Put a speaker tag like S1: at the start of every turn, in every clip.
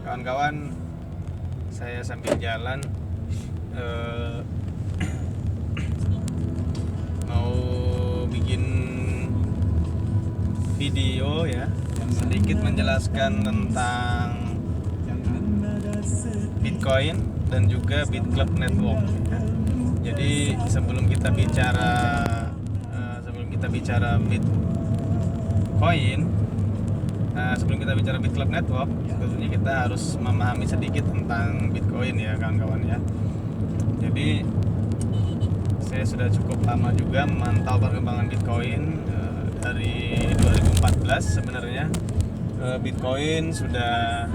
S1: kawan-kawan, saya sambil jalan mau bikin video ya, sedikit menjelaskan tentang Bitcoin dan juga BitClub Network ya. Jadi sebelum kita bicara Bitcoin, sebelum kita bicara BitClub Network, tentunya kita harus memahami sedikit tentang Bitcoin ya kawan-kawan ya. Jadi saya sudah cukup lama juga memantau perkembangan Bitcoin. Dari 2014 sebenarnya Bitcoin sudah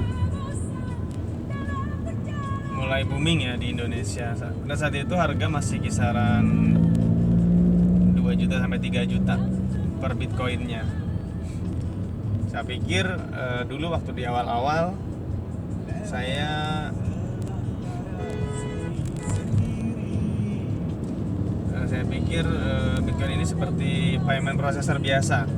S1: mulai booming ya di Indonesia. Pada saat itu harga masih kisaran 2 juta sampai 3 juta per Bitcoinnya. Saya pikir dulu waktu di awal-awal saya pikir Bitcoin ini seperti payment processor biasa.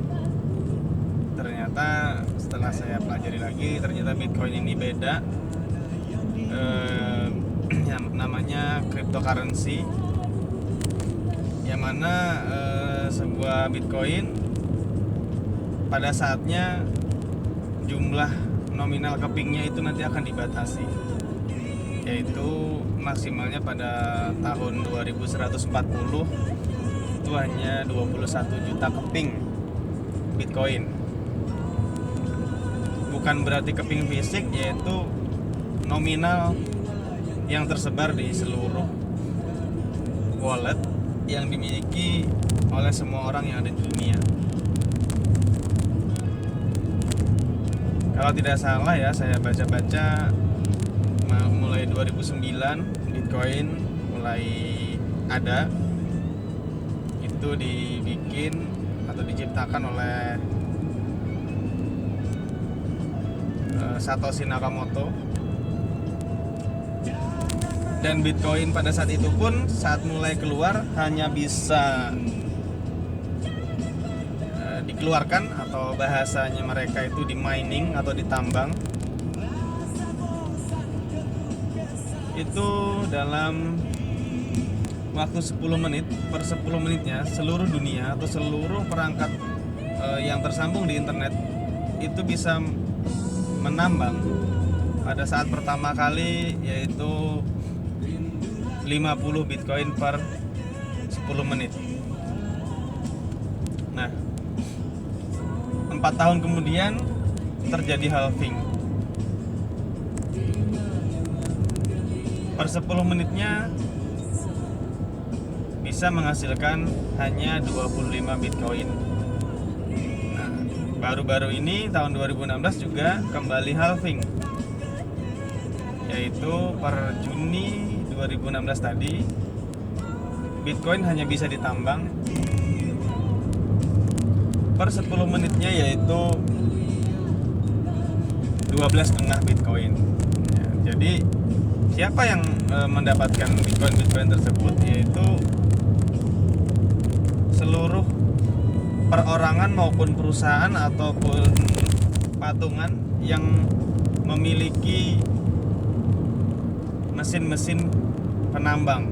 S1: Ternyata setelah saya pelajari lagi, ternyata Bitcoin ini beda. Yang namanya cryptocurrency, yang mana sebuah Bitcoin pada saatnya jumlah nominal kepingnya itu nanti akan dibatasi, yaitu maksimalnya pada tahun 2140 itu hanya 21 juta keping Bitcoin. Bukan berarti keping fisik, yaitu nominal yang tersebar di seluruh wallet yang dimiliki oleh semua orang yang ada di dunia. Kalau tidak salah ya, saya baca-baca mulai 2009 Bitcoin mulai ada, itu dibikin atau diciptakan oleh Satoshi Nakamoto. Dan Bitcoin pada saat itu pun saat mulai keluar hanya bisa dikeluarkan, atau bahasanya mereka itu di mining atau ditambang, itu dalam waktu 10 menit. Per 10 menitnya seluruh dunia atau seluruh perangkat yang tersambung di internet itu bisa menambang pada saat pertama kali, yaitu 50 Bitcoin per 10 menit. Nah, 4 tahun kemudian terjadi halving. Per 10 menitnya bisa menghasilkan hanya 25 Bitcoin. Nah, baru-baru ini tahun 2016 juga kembali halving, yaitu per Juni 2016 tadi Bitcoin hanya bisa ditambang per 10 menitnya, yaitu 12,5 Bitcoin ya. Jadi siapa yang mendapatkan Bitcoin tersebut, yaitu seluruh perorangan maupun perusahaan ataupun patungan yang memiliki mesin-mesin penambang.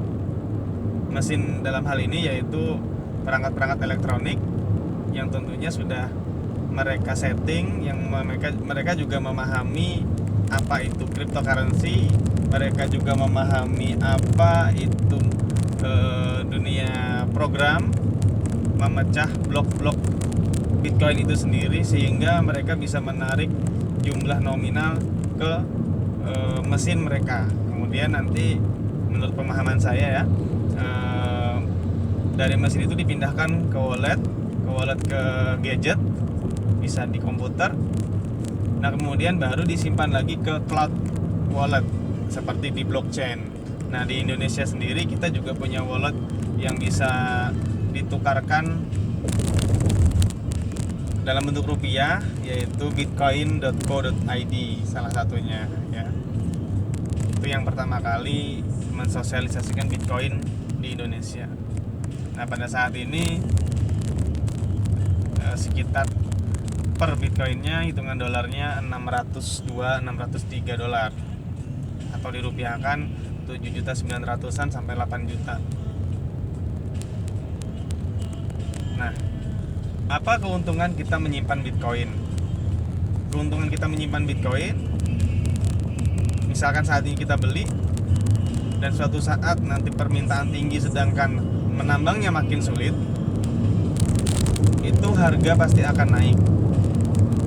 S1: Mesin dalam hal ini yaitu perangkat-perangkat elektronik yang tentunya sudah mereka setting, yang mereka juga memahami apa itu cryptocurrency, mereka juga memahami apa itu dunia program, memecah blok-blok Bitcoin itu sendiri, sehingga mereka bisa menarik jumlah nominal ke mesin mereka. Kemudian nanti menurut pemahaman saya ya, dari mesin itu dipindahkan ke wallet ke gadget, bisa di komputer. Nah, kemudian baru disimpan lagi ke cloud wallet seperti di blockchain. Nah, di Indonesia sendiri kita juga punya wallet yang bisa ditukarkan dalam bentuk rupiah, yaitu bitcoin.co.id salah satunya ya. Itu yang pertama kali mensosialisasikan Bitcoin di Indonesia. Nah, pada saat ini sekitar per Bitcoinnya hitungan dolarnya 602-603 dolar, atau dirupiahkan 7.900.000-an sampai 8 juta. Nah, apa keuntungan kita menyimpan Bitcoin? Keuntungan kita menyimpan Bitcoin, misalkan saat ini kita beli dan suatu saat nanti permintaan tinggi sedangkan menambangnya makin sulit, itu harga pasti akan naik.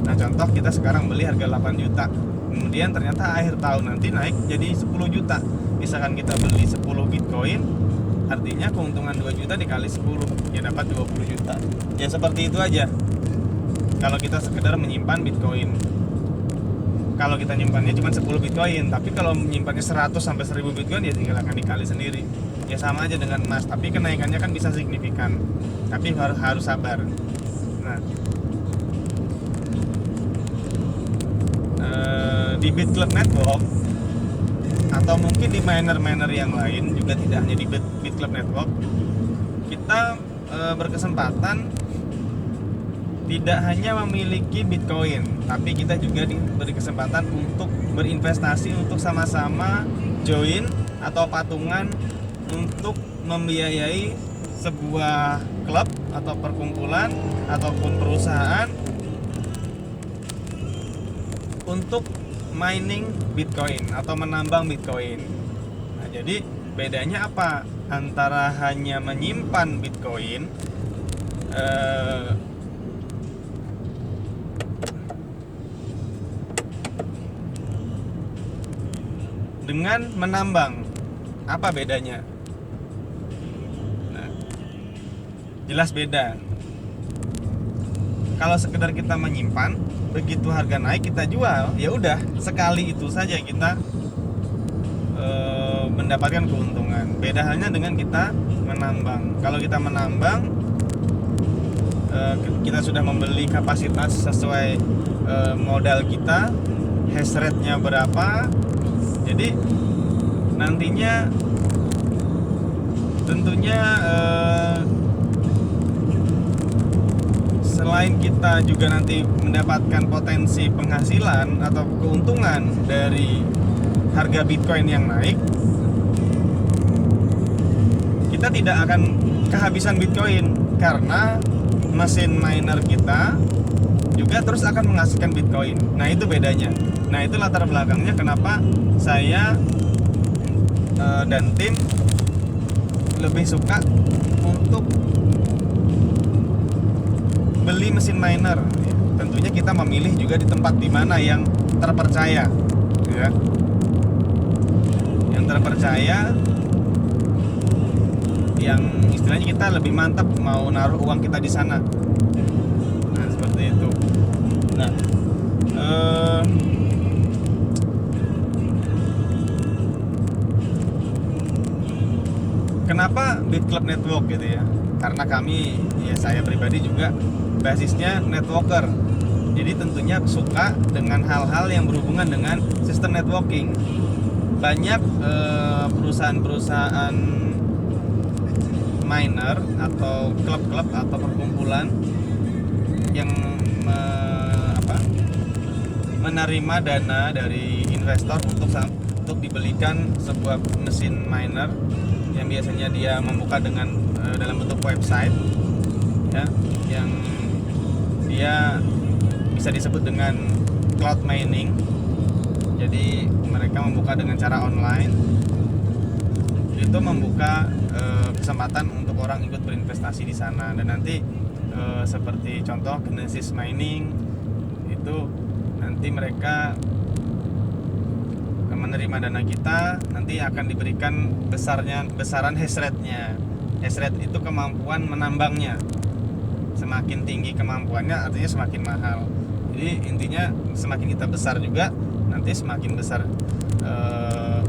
S1: Nah, contoh kita sekarang beli harga 8 juta, kemudian ternyata akhir tahun nanti naik jadi 10 juta. Misalkan kita beli 10 Bitcoin, artinya keuntungan 2 juta dikali 10, ya dapat 20 juta. Ya seperti itu aja kalau kita sekedar menyimpan Bitcoin. Kalau kita nyimpannya cuma 10 Bitcoin, tapi kalau menyimpannya 100 sampai 1000 Bitcoin, ya tinggal akan dikali sendiri. Ya sama aja dengan emas, tapi kenaikannya kan bisa signifikan. Tapi harus sabar. Nah, di BitClub Network atau mungkin di miner-miner yang lain, juga tidak hanya di BitClub Network, kita berkesempatan tidak hanya memiliki Bitcoin, tapi kita juga diberi kesempatan untuk berinvestasi, untuk sama-sama join atau patungan untuk membiayai sebuah klub atau perkumpulan ataupun perusahaan untuk mining Bitcoin atau menambang Bitcoin. Nah, jadi bedanya apa antara hanya menyimpan Bitcoin dengan menambang? Apa bedanya? Nah, jelas beda. Kalau sekedar kita menyimpan, begitu harga naik kita jual, ya udah sekali itu saja kita mendapatkan keuntungan. Beda halnya dengan kita menambang. Kalau kita menambang, kita sudah membeli kapasitas sesuai modal kita, hash rate-nya berapa. Jadi nantinya tentunya selain kita juga nanti mendapatkan potensi penghasilan atau keuntungan dari harga Bitcoin yang naik, kita tidak akan kehabisan Bitcoin karena mesin miner kita juga terus akan menghasilkan Bitcoin. Nah, itu bedanya. Nah, itu latar belakangnya kenapa saya dan tim lebih suka untuk beli mesin miner. Tentunya kita memilih juga di tempat di mana yang terpercaya, ya. Yang terpercaya, yang istilahnya kita lebih mantap mau naruh uang kita di sana. Nah, seperti itu. Nah, kenapa BitClub Network gitu ya? Karena kami, ya saya pribadi juga basisnya networker. Jadi tentunya suka dengan hal-hal yang berhubungan dengan sistem networking. Banyak perusahaan-perusahaan miner atau klub-klub atau perkumpulan yang menerima dana dari investor untuk dibelikan sebuah mesin miner yang biasanya dia membuka dengan dalam bentuk website, ya, yang dia bisa disebut dengan cloud mining. Jadi mereka membuka dengan cara online, itu membuka kesempatan untuk orang ikut berinvestasi di sana. Dan nanti seperti contoh Genesis Mining itu nanti mereka menerima dana kita, nanti akan diberikan besaran hash rate-nya. Hash rate itu kemampuan menambangnya. Semakin tinggi kemampuannya artinya semakin mahal. Jadi intinya semakin kita besar juga, nanti semakin besar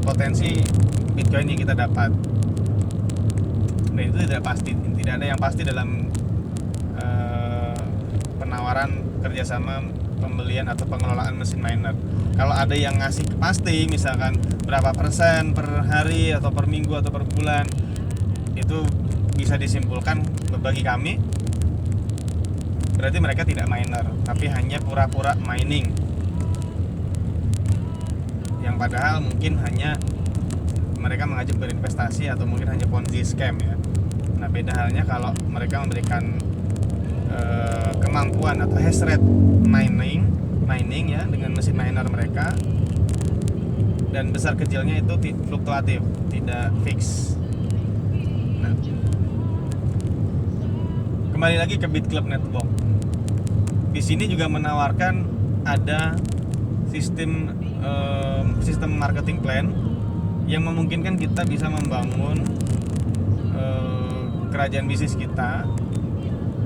S1: potensi Bitcoin yang kita dapat. Dan itu tidak pasti, tidak ada yang pasti dalam penawaran kerjasama pembelian atau pengelolaan mesin miner. Kalau ada yang ngasih pasti, misalkan berapa persen per hari atau per minggu atau per bulan, itu bisa disimpulkan bagi kami berarti mereka tidak miner, tapi hanya pura-pura mining, yang padahal mungkin hanya mereka mengajak berinvestasi atau mungkin hanya ponzi scam ya. Nah, beda halnya kalau mereka memberikan kemampuan atau hash rate mining ya dengan mesin miner mereka, dan besar kecilnya itu fluktuatif, tidak fix. Nah, kembali lagi ke BitClub Network. Di sini juga menawarkan ada sistem marketing plan yang memungkinkan kita bisa membangun kerajaan bisnis kita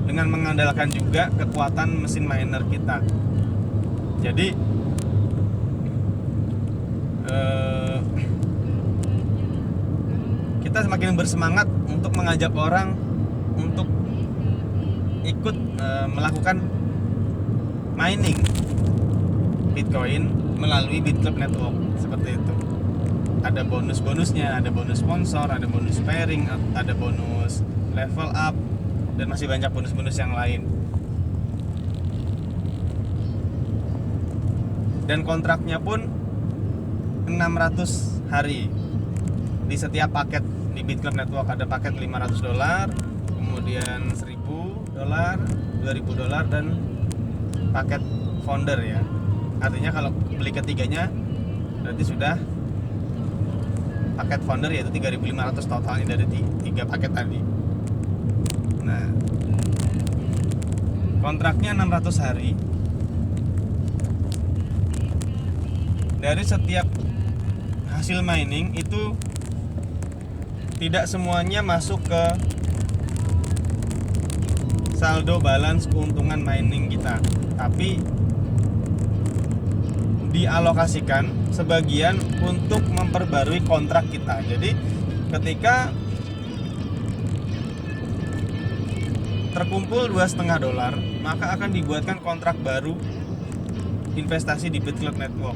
S1: dengan mengandalkan juga kekuatan mesin miner kita. Jadi kita semakin bersemangat untuk mengajak orang untuk ikut melakukan mining Bitcoin melalui BitClub Network seperti itu. Ada bonus-bonusnya, ada bonus sponsor, ada bonus pairing, ada bonus level up, dan masih banyak bonus-bonus yang lain. Dan kontraknya pun 600 hari. Di setiap paket di BitClub Network ada paket $500, kemudian $1.000, $2.000, dan paket founder ya. Artinya kalau beli ketiganya berarti sudah paket founder, yaitu 3.500 totalnya dari 3 paket tadi. Nah, kontraknya 600 hari. Dari setiap hasil mining itu tidak semuanya masuk ke saldo balance keuntungan mining kita, tapi dialokasikan sebagian untuk memperbarui kontrak kita. Jadi ketika terkumpul $2,5, maka akan dibuatkan kontrak baru investasi di BitClub Network.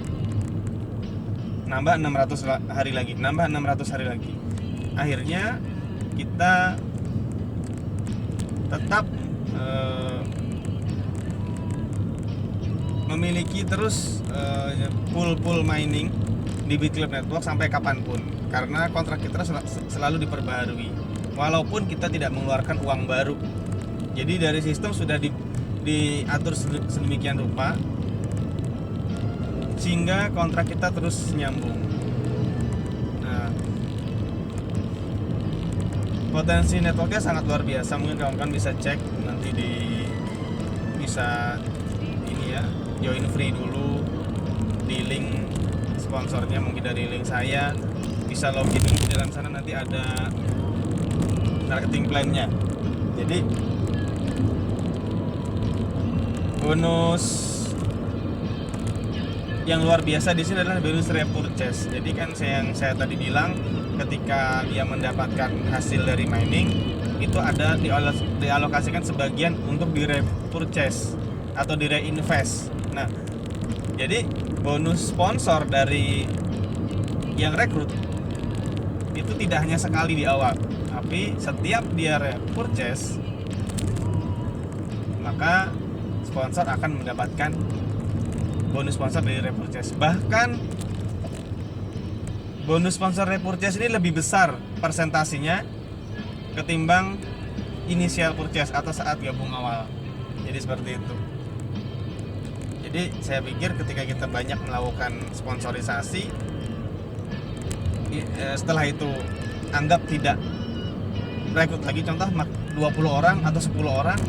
S1: Nambah 600 hari lagi, nambah 600 hari lagi. Akhirnya kita tetap memiliki terus pool mining di BitClub Network sampai kapanpun, karena kontrak kita selalu diperbarui walaupun kita tidak mengeluarkan uang baru. Jadi dari sistem sudah diatur sedemikian rupa sehingga kontrak kita terus nyambung. Nah, potensi networknya sangat luar biasa. Mungkin kawan-kawan bisa cek nanti bisa ini ya, join free dulu di link sponsornya, mungkin dari link saya. Bisa login dulu di dalam sana, nanti ada marketing plan-nya. Jadi bonus yang luar biasa di sini adalah bonus repurchase. Jadi kan yang saya tadi bilang, ketika dia mendapatkan hasil dari mining itu ada dialokasikan sebagian untuk di repurchase atau di reinvest. Nah, jadi bonus sponsor dari yang rekrut itu tidak hanya sekali di awal, tapi setiap dia repurchase maka sponsor akan mendapatkan bonus sponsor dari repurchase. Bahkan bonus sponsor repurchase ini lebih besar persentasenya ketimbang initial purchase atau saat gabung awal. Jadi seperti itu. Jadi saya pikir ketika kita banyak melakukan sponsorisasi, setelah itu anggap tidak rekrut lagi, contoh 20 orang atau 10 orang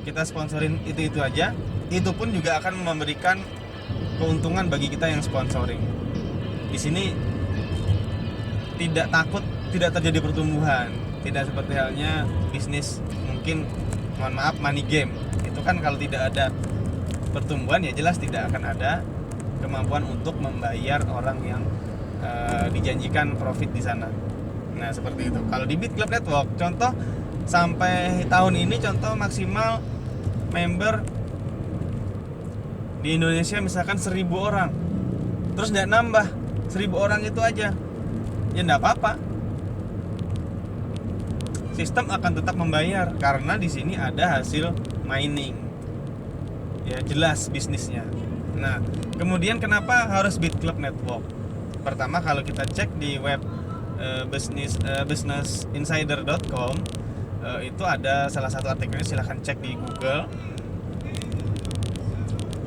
S1: kita sponsorin itu aja, itu pun juga akan memberikan keuntungan bagi kita yang sponsoring. Di sini tidak takut tidak terjadi pertumbuhan, tidak seperti halnya bisnis mungkin, mohon maaf, money game. Itu kan kalau tidak ada pertumbuhan ya jelas tidak akan ada kemampuan untuk membayar orang yang dijanjikan profit di sana. Nah, seperti itu. Kalau di BitClub Network, contoh sampai tahun ini, contoh maksimal member di Indonesia misalkan 1.000 orang, terus nggak nambah 1.000 orang itu aja, ya nggak apa-apa. sistem akan tetap membayar karena di sini ada hasil mining. Ya, jelas bisnisnya. Nah, kemudian kenapa harus BitClub Network? Pertama, kalau kita cek di web businessinsider.com, itu ada salah satu artikelnya, silahkan cek di Google.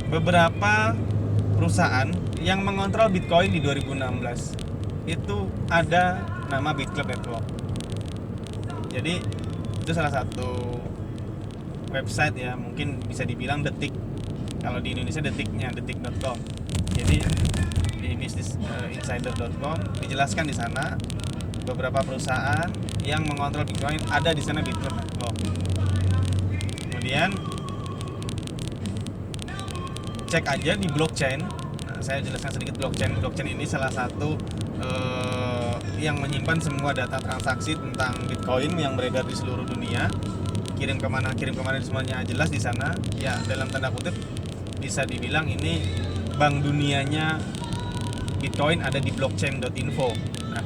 S1: Beberapa perusahaan yang mengontrol Bitcoin di 2016 itu ada nama BitClub Network. Jadi itu salah satu website ya, mungkin bisa dibilang detik. Kalau di Indonesia detiknya detik.com. Jadi di businessinsider.com dijelaskan di sana beberapa perusahaan yang mengontrol Bitcoin ada di sana BitClub Network. Kemudian cek aja di blockchain. Nah, saya jelaskan sedikit blockchain. Blockchain ini salah satu yang menyimpan semua data transaksi tentang Bitcoin yang beredar di seluruh dunia. Kirim kemana semuanya jelas di sana. Ya, dalam tanda kutip bisa dibilang ini bank dunianya Bitcoin ada di blockchain.info. Nah,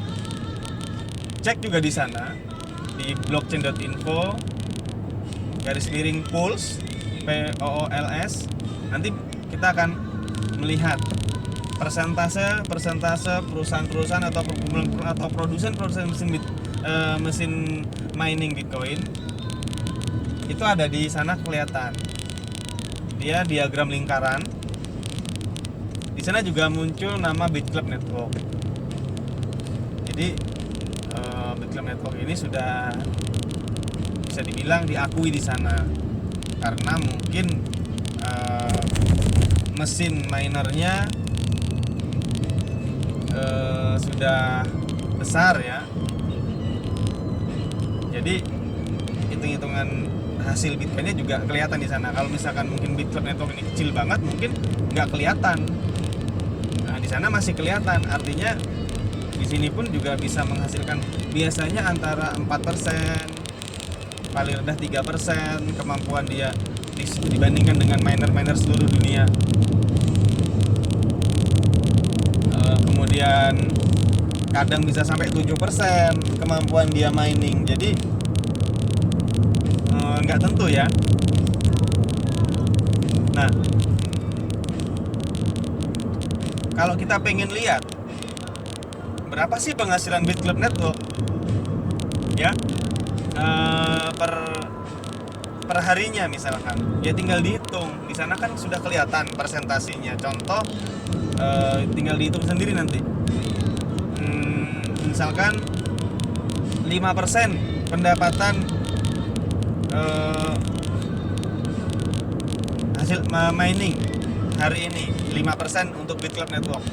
S1: cek juga di sana di blockchain.info /pools POOLS. Nanti kita akan melihat persentase perusahaan-perusahaan atau produsen mesin mining Bitcoin itu ada di sana, kelihatan dia diagram lingkaran. Di sana juga muncul nama BitClub Network. Jadi BitClub Network ini sudah bisa dibilang diakui di sana karena mungkin mesin minernya sudah besar ya. Jadi hitung-hitungan hasil Bitcoinnya juga kelihatan di sana. Kalau misalkan mungkin BitClub Network ini kecil banget, mungkin nggak kelihatan. Nah, di sana masih kelihatan. Artinya di sini pun juga bisa menghasilkan biasanya antara 4%, paling rendah 3% kemampuan dia dibandingkan dengan miner-miner seluruh dunia. Kemudian kadang bisa sampai 7% kemampuan dia mining. Jadi nggak tentu ya. Nah, kalau kita pengen lihat berapa sih penghasilan BitClub Network ya per harinya misalkan, ya tinggal dihitung. Di sana kan sudah kelihatan persentasinya. Contoh, tinggal dihitung sendiri nanti. Misalkan 5% pendapatan hasil mining hari ini, 5% untuk BitClub Network.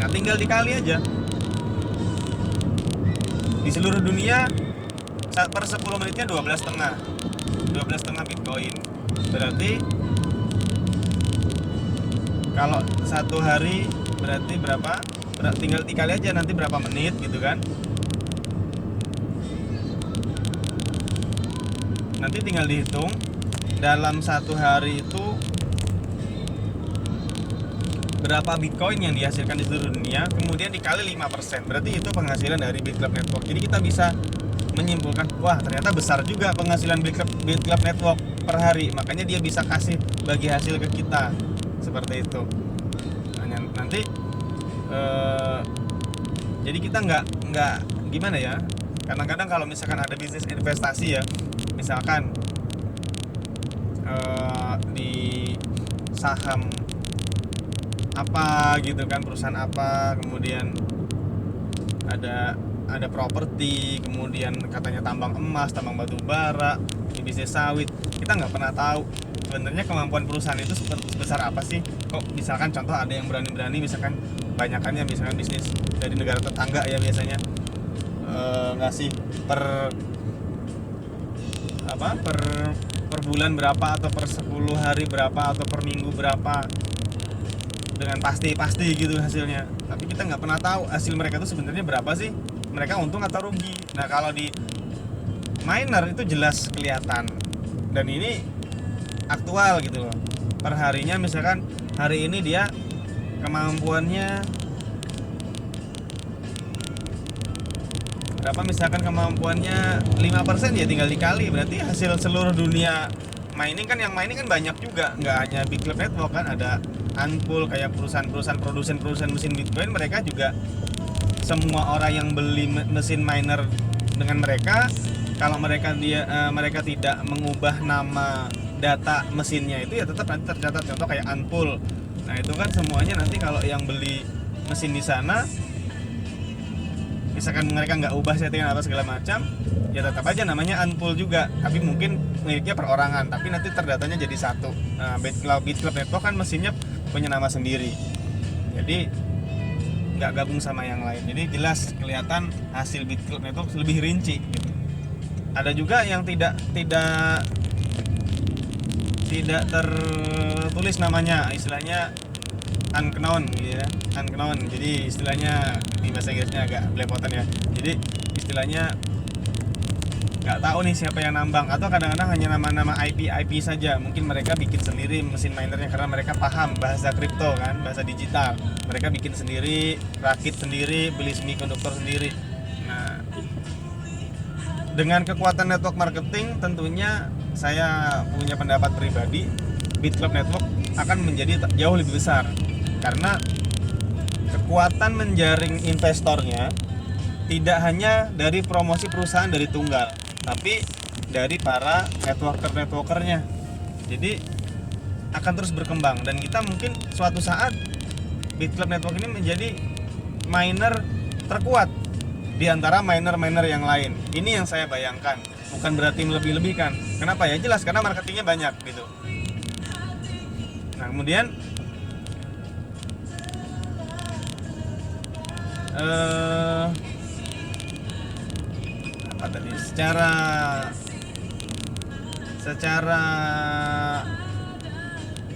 S1: Nah, tinggal dikali aja. Di seluruh dunia per 10 menitnya 12,5 Bitcoin. Berarti kalau satu hari berarti berapa? Tinggal dikali aja nanti berapa menit gitu kan. Nanti tinggal dihitung dalam satu hari itu berapa Bitcoin yang dihasilkan di seluruh dunia, kemudian dikali 5%. Berarti itu penghasilan dari BitClub Network. Jadi kita bisa menyimpulkan, wah ternyata besar juga penghasilan BitClub Network per hari. Makanya dia bisa kasih bagi hasil ke kita seperti itu. Nah, nanti jadi kita nggak gimana ya. Kadang-kadang kalau misalkan ada bisnis investasi ya, misalkan di saham apa gitu kan, perusahaan apa, kemudian ada properti, kemudian katanya tambang emas, tambang batu bara, di bisnis sawit. Kita nggak pernah tahu sebenarnya kemampuan perusahaan itu sebesar apa sih. Kok misalkan contoh ada yang berani-berani, misalkan banyakannya misalkan bisnis dari negara tetangga ya, biasanya ngasih per bulan berapa, atau per 10 hari berapa, atau per minggu berapa, dengan pasti gitu hasilnya. Tapi kita nggak pernah tahu hasil mereka itu sebenarnya berapa sih, mereka untung atau rugi. Nah, kalau di miner itu jelas kelihatan, dan ini aktual gitu loh. Per harinya misalkan hari ini dia kemampuannya berapa misalkan kemampuannya 5%, ya tinggal dikali, berarti hasil seluruh dunia mining kan, yang mining kan banyak juga, nggak hanya Bit Club Network kan, ada Unpool kayak perusahaan-perusahaan produsen mesin Bitcoin, mereka juga semua orang yang beli mesin miner dengan mereka, kalau mereka tidak mengubah nama data mesinnya itu ya tetap nanti tercatat. Contoh kayak Unpool, nah itu kan semuanya nanti kalau yang beli mesin di sana, misalkan mereka nggak ubah settingan apa segala macam, ya tetap aja namanya Unpool juga, tapi mungkin miliknya perorangan, tapi nanti terdatanya jadi satu. Nah, Bit Club Network kan mesinnya punya nama sendiri, jadi nggak gabung sama yang lain. Jadi jelas kelihatan hasil Bit Club Network lebih rinci gitu. Ada juga yang tidak tertulis namanya, istilahnya unknown gitu ya, unknown. Jadi istilahnya di bahasa Inggrisnya agak belepotan ya. Jadi istilahnya nggak tahu nih siapa yang nambang, atau kadang-kadang hanya nama-nama IP saja. Mungkin mereka bikin sendiri mesin minernya karena mereka paham bahasa kripto kan, bahasa digital. Mereka bikin sendiri, rakit sendiri, beli semikonduktor sendiri. Nah, dengan kekuatan network marketing, tentunya saya punya pendapat pribadi, Bit Club Network akan menjadi jauh lebih besar, karena kekuatan menjaring investornya tidak hanya dari promosi perusahaan dari tunggal, tapi dari para networkernya. Jadi akan terus berkembang, dan kita mungkin suatu saat Bit Club Network ini menjadi miner terkuat di antara miner-miner yang lain. Ini yang saya bayangkan, bukan berarti melebih-lebihkan. Kenapa ya? Jelas karena marketingnya banyak gitu. Nah, kemudian apa tadi? Secara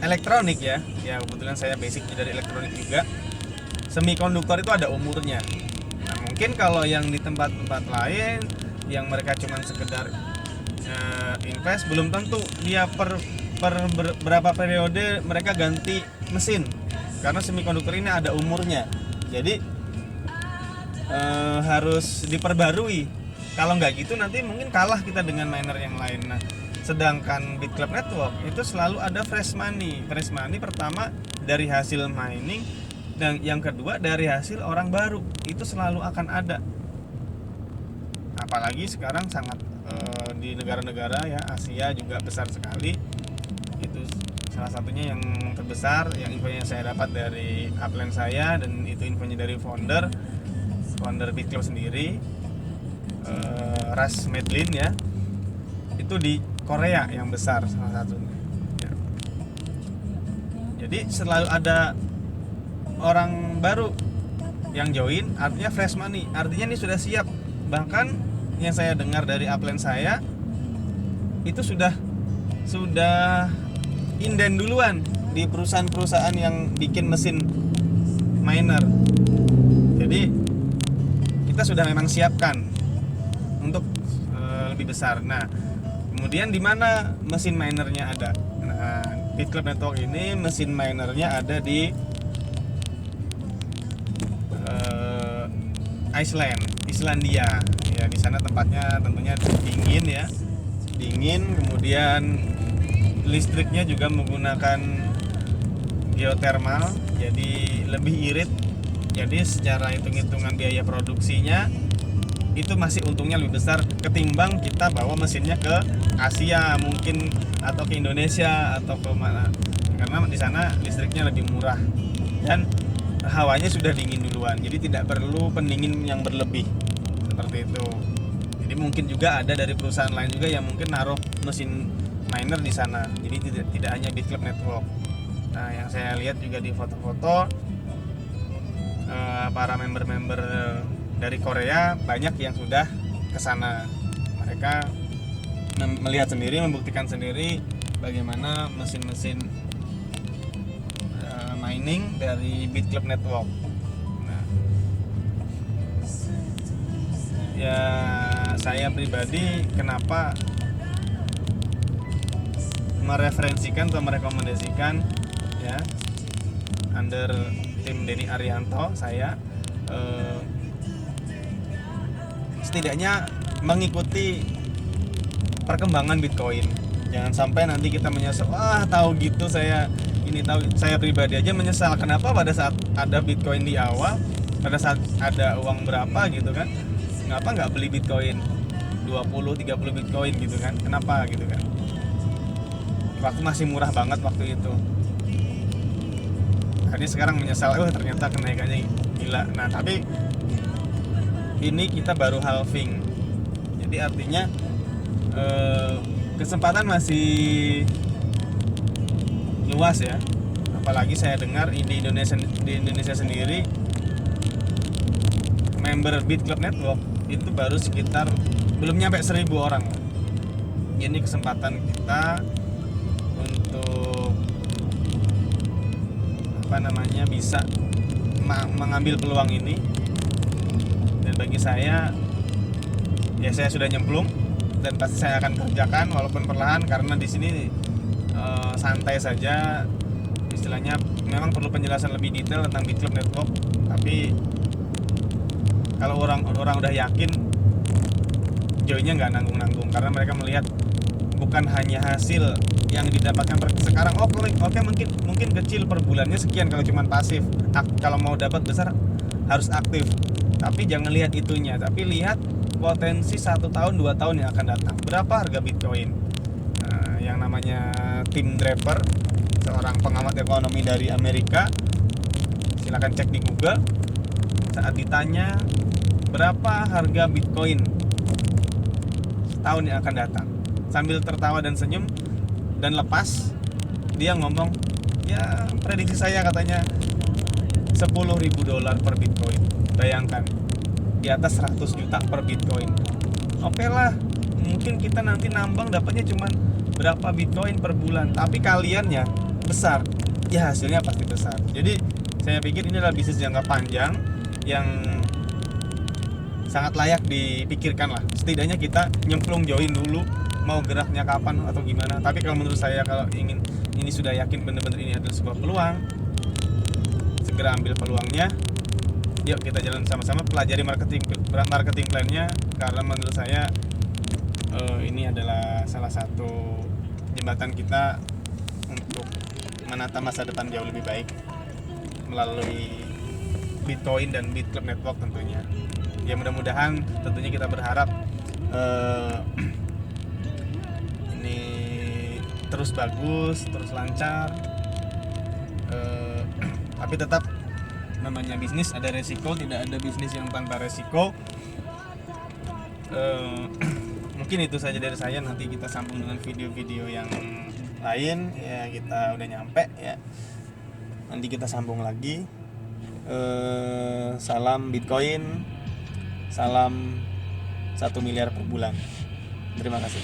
S1: elektronik ya kebetulan saya basicnya dari elektronik juga. Semikonduktor itu ada umurnya. Nah, mungkin kalau yang di tempat-tempat lain yang mereka cuma sekedar invest, belum tentu dia per berapa periode mereka ganti mesin, karena semikonduktor ini ada umurnya. Jadi harus diperbarui. Kalau nggak gitu nanti mungkin kalah kita dengan miner yang lain. Nah, sedangkan Bit Club Network itu selalu ada fresh money. Fresh money pertama dari hasil mining, dan yang kedua dari hasil orang baru, itu selalu akan ada. Apalagi sekarang sangat di negara-negara ya Asia juga besar sekali. Itu salah satunya yang terbesar, yang infonya saya dapat dari upline saya, dan itu infonya dari founder Bit Club sendiri, Ras Medlin ya. Itu di Korea yang besar salah satunya ya. Jadi selalu ada orang baru yang join, artinya fresh money, artinya ini sudah siap. Bahkan yang saya dengar dari upline saya itu sudah inden duluan di perusahaan-perusahaan yang bikin mesin miner. Jadi kita sudah memang siapkan untuk lebih besar. Nah, kemudian di mana mesin minernya ada? Nah, Bit Club Network ini mesin minernya ada di Islandia. Ya, di sana tempatnya tentunya dingin ya. Dingin, kemudian listriknya juga menggunakan geothermal, jadi lebih irit. Jadi secara hitung-hitungan biaya produksinya itu masih untungnya lebih besar ketimbang kita bawa mesinnya ke Asia mungkin, atau ke Indonesia, atau ke mana, karena di sana listriknya lebih murah dan hawanya sudah dingin duluan, jadi tidak perlu pendingin yang berlebih seperti itu. Jadi mungkin juga ada dari perusahaan lain juga yang mungkin naruh mesin miner di sana, jadi tidak hanya Bit Club Network. Nah, yang saya lihat juga di foto-foto, para member-member dari Korea banyak yang sudah ke sana. Mereka melihat sendiri, membuktikan sendiri bagaimana mesin-mesin mining dari Bit Club Network. Nah, ya saya pribadi kenapa mereferensikan atau merekomendasikan ya under tim Denny Arianto, saya setidaknya mengikuti perkembangan Bitcoin. Jangan sampai nanti kita menyesal, tahu gitu saya pribadi aja menyesal kenapa pada saat ada Bitcoin di awal, pada saat ada uang berapa gitu kan, kenapa nggak beli Bitcoin 20-30 Bitcoin gitu kan, kenapa gitu kan, waktu masih murah banget waktu itu. Jadi sekarang menyesal, ternyata kenaikannya gila. Nah tapi ini kita baru halving, jadi artinya kesempatan masih luas ya. Apalagi saya dengar di Indonesia sendiri member Beat Club Network itu baru sekitar belum nyampe 1.000 orang. Ini kesempatan kita untuk bisa mengambil peluang ini. Dan bagi saya sudah nyemplung dan pasti saya akan kerjakan walaupun perlahan, karena di sini santai saja. Istilahnya memang perlu penjelasan lebih detail tentang Beat Club Network, tapi kalau orang udah yakin, joinnya nggak nanggung-nanggung, karena mereka melihat bukan hanya hasil yang didapatkan sekarang. Oke, mungkin kecil per bulannya sekian kalau cuma pasif. Kalau mau dapat besar harus aktif. Tapi jangan lihat itunya, tapi lihat potensi 1 tahun 2 tahun yang akan datang. Berapa harga Bitcoin? Yang namanya Tim Draper, seorang pengamat ekonomi dari Amerika, silakan cek di Google. Saat ditanya berapa harga Bitcoin tahun yang akan datang, sambil tertawa dan senyum dan lepas, dia ngomong, ya prediksi saya katanya $10.000 per Bitcoin. Bayangkan, di atas 100 juta per Bitcoin. Oke lah, mungkin kita nanti nambang dapatnya cuma berapa Bitcoin per bulan, tapi kaliannya besar, ya hasilnya pasti besar. Jadi saya pikir ini adalah bisnis jangka panjang yang sangat layak dipikirkan lah. Setidaknya kita nyemplung join dulu, mau geraknya kapan atau gimana. Tapi kalau menurut saya, kalau ini sudah yakin benar-benar ini adalah sebuah peluang, segera ambil peluangnya. Yuk kita jalan sama-sama, pelajari marketing plan-nya, karena menurut saya ini adalah salah satu jembatan kita untuk menata masa depan jauh lebih baik melalui Bitcoin dan Beat Club Network tentunya. Ya mudah-mudahan, tentunya kita berharap ini terus bagus, terus lancar. Tapi tetap, namanya bisnis ada resiko, tidak ada bisnis yang tanpa resiko. Mungkin itu saja dari saya. Nanti kita sambung dengan video-video yang lain ya. Kita udah nyampe ya, nanti kita sambung lagi. Salam Bitcoin, salam 1 miliar per bulan. Terima kasih.